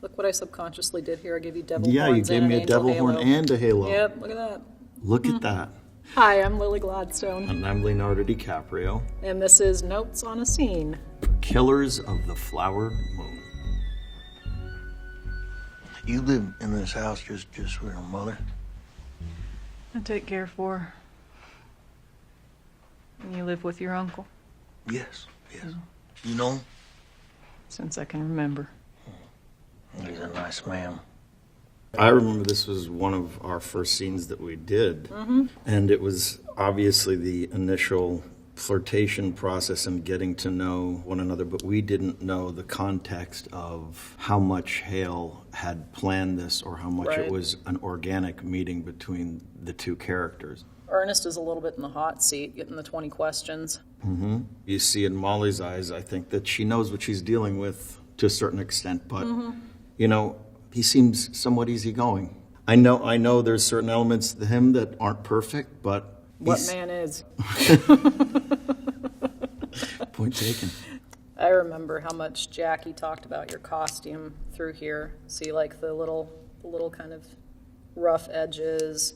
Look what I subconsciously did here. I gave you devil Yeah, you horns gave and me an a angel devil horn halo. and a halo. Yep, look at that. Look at that. Hi, I'm Lily Gladstone. And I'm Leonardo DiCaprio. And this is Notes on a Scene. Killers of the Flower Moon. You live in this house just with your mother? I take care for her. And you live with your uncle? Yes. You know him? Since I can remember. He's a nice man. I remember this was one of our first scenes that we did. Mm-hmm. And it was obviously the initial flirtation process and getting to know one another, but we didn't know the context of how much Hale had planned this or how much it was an organic meeting between the two characters. Ernest is a little bit in the hot seat, getting the 20 questions. Mm-hmm. You see in Molly's eyes, I think, that she knows what she's dealing with to a certain extent, but, you know, he seems somewhat easygoing. I know there's certain elements to him that aren't perfect, but what man is? Point taken. I remember how much Jackie talked about your costume through here. See, like the little kind of rough edges.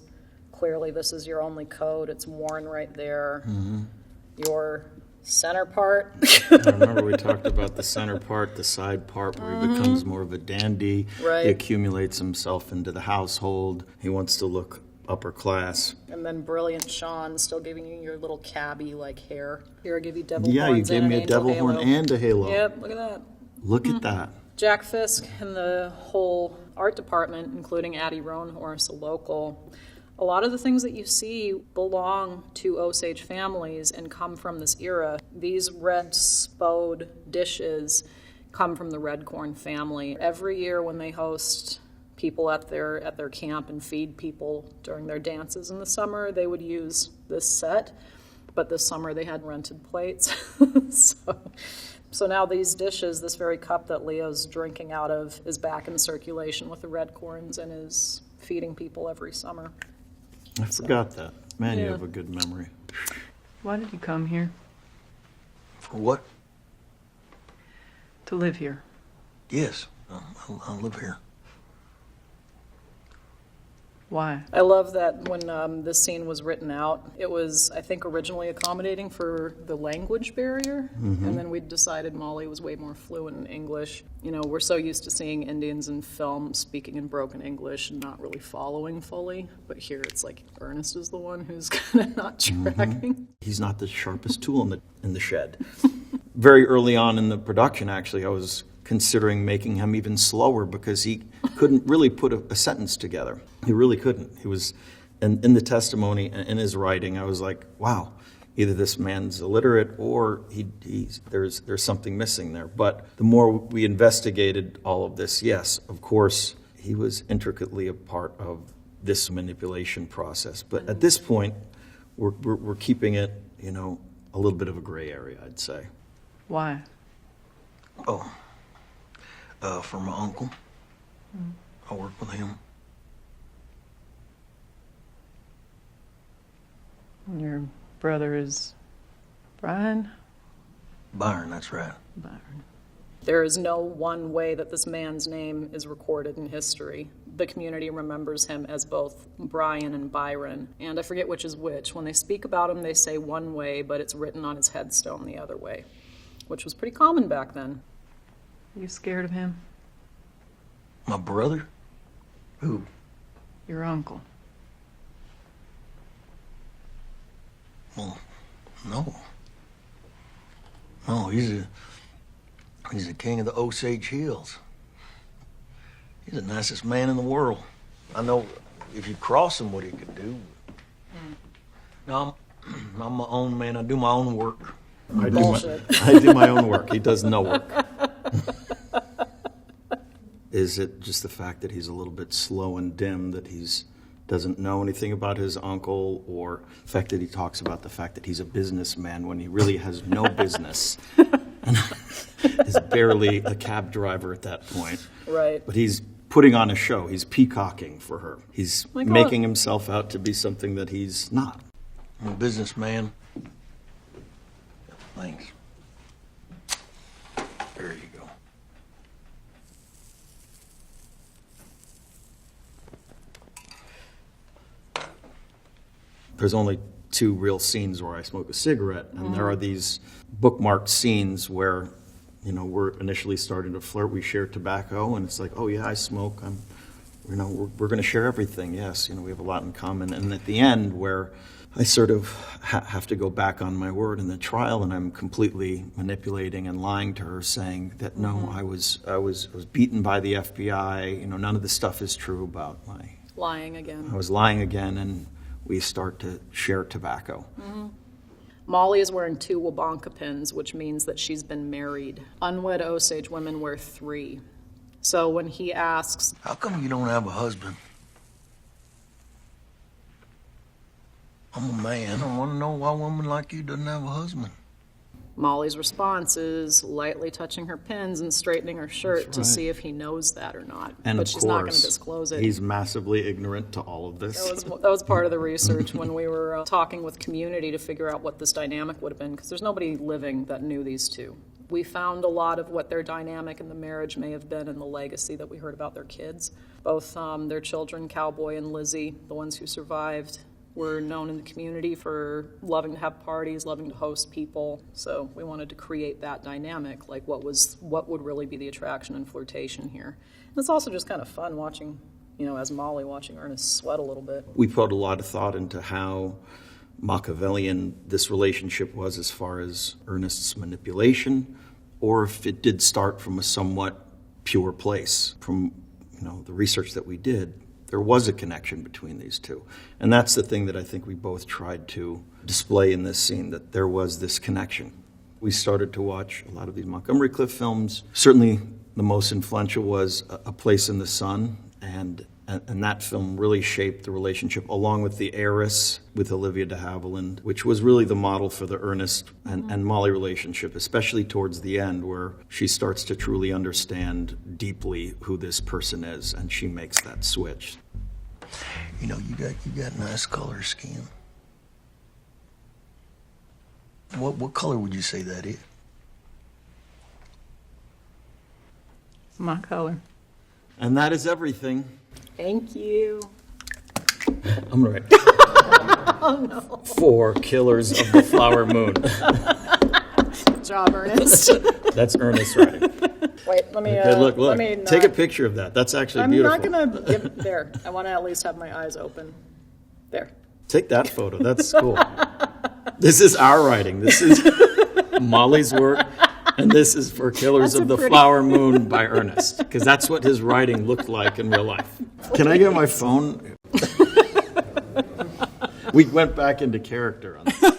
Clearly, this is your only coat. It's worn right there. Mm-hmm. Your center part. I remember we talked about the center part, the side part, where he becomes more of a dandy. Right. He accumulates himself into the household. He wants to look upper class. And then brilliant Sean still giving you your little cabbie-like hair. Here, I give you devil horns. Yeah, you gave me a devil horn and a halo. Yep, look at that. Look at that. Jack Fisk and the whole art department, including Addie Roanhorse, a local. A lot of the things that you see belong to Osage families and come from this era. These red spode dishes come from the Red Corn family. Every year when they host people at their camp and feed people during their dances in the summer, they would use this set. But this summer they had rented plates. So now these dishes, this very cup that Leo's drinking out of, is back in circulation with the Red Corns and is feeding people every summer. I forgot that. Man, you have a good memory. Why did you come here? For what? To live here. Yes, I live here. Why? I love that when this scene was written out, it was, I think, originally accommodating for the language barrier, and then we decided Molly was way more fluent in English. You know, we're so used to seeing Indians in film speaking in broken English and not really following fully, but here it's like Ernest is the one who's kind of not tracking. He's not the sharpest tool in the shed. Very early on in the production, actually, I was considering making him even slower because he couldn't really put a sentence together. He really couldn't. He was, in the testimony, in his writing, I was like, wow, either this man's illiterate or there's something missing there. But the more we investigated all of this, yes, of course, he was intricately a part of this manipulation process. But at this point, we're keeping it, you know, a little bit of a gray area, I'd say. Why? For my uncle. I work with him. Your brother is Bryan? Byron, that's right. Byron. There is no one way that this man's name is recorded in history. The community remembers him as both Bryan and Byron, and I forget which is which. When they speak about him, they say one way, but it's written on his headstone the other way, which was pretty common back then. You scared of him? My brother? Who? Your uncle. Well, no. No, he's the king of the Osage Hills. He's the nicest man in the world. I know if you cross him, what he could do. No, I'm my own man. I do my own work. I do my own work. He does no work. Is it just the fact that he's a little bit slow and dim, that doesn't know anything about his uncle, or the fact that he talks about the fact that he's a businessman when he really has no business and is barely a cab driver at that point? Right. But he's putting on a show. He's peacocking for her. He's making himself out to be something that he's not. I'm a businessman. Thanks. There you go. there's only 2 real scenes where I smoke a cigarette, and there are these bookmarked scenes where, we're initially starting to flirt. We share tobacco, and it's like, oh yeah, I smoke. We're going to share everything. Yes, we have a lot in common. And at the end, where I sort of have to go back on my word in the trial, and I'm completely manipulating and lying to her, saying that no, I was beaten by the FBI. None of this stuff is true about my Lying again. I was lying again, and we start to share tobacco. Molly is wearing 2 Wabanka pins, which means that she's been married. Unwed Osage women wear 3. So when he asks, How come you don't have a husband? I'm a man. I want to know why a woman like you doesn't have a husband. Molly's response is lightly touching her pins and straightening her shirt to see if he knows that or not. And but of she's not going to course, disclose it. he's massively ignorant to all of this. That was part of the research when we were talking with community to figure out what this dynamic would have been, because there's nobody living that knew these 2. We found a lot of what their dynamic in the marriage may have been and the legacy that we heard about their kids. Both their children, Cowboy and Lizzie, the ones who survived, were known in the community for loving to have parties, loving to host people. So we wanted to create that dynamic, like what would really be the attraction and flirtation here. And it's also just kind of fun watching, as Molly, watching Ernest sweat a little bit. We put a lot of thought into how Machiavellian this relationship was as far as Ernest's manipulation, or if it did start from a somewhat pure place. From the research that we did, there was a connection between these 2. And that's the thing that I think we both tried to display in this scene, that there was this connection. We started to watch a lot of these Montgomery Clift films. Certainly the most influential was A Place in the Sun, and that film really shaped the relationship, along with The Heiress with Olivia de Havilland, which was really the model for the Ernest and Molly relationship, especially towards the end, where she starts to truly understand deeply who this person is, and she makes that switch. You got nice color skin. What color would you say that is? My color. And that is everything. Thank you. I'm right. Oh, no. 4 Killers of the Flower Moon. Good job, Ernest. That's Ernest writing. Wait, let me. Okay, look. Let me Take a picture of that. That's actually beautiful. I'm not going to give there. I want to at least have my eyes open. There. Take that photo. That's cool. This is our writing. This is Molly's work. And this is for Killers of the Flower Moon by Ernest, because that's what his writing looked like in real life. Can I get my phone? We went back into character on this.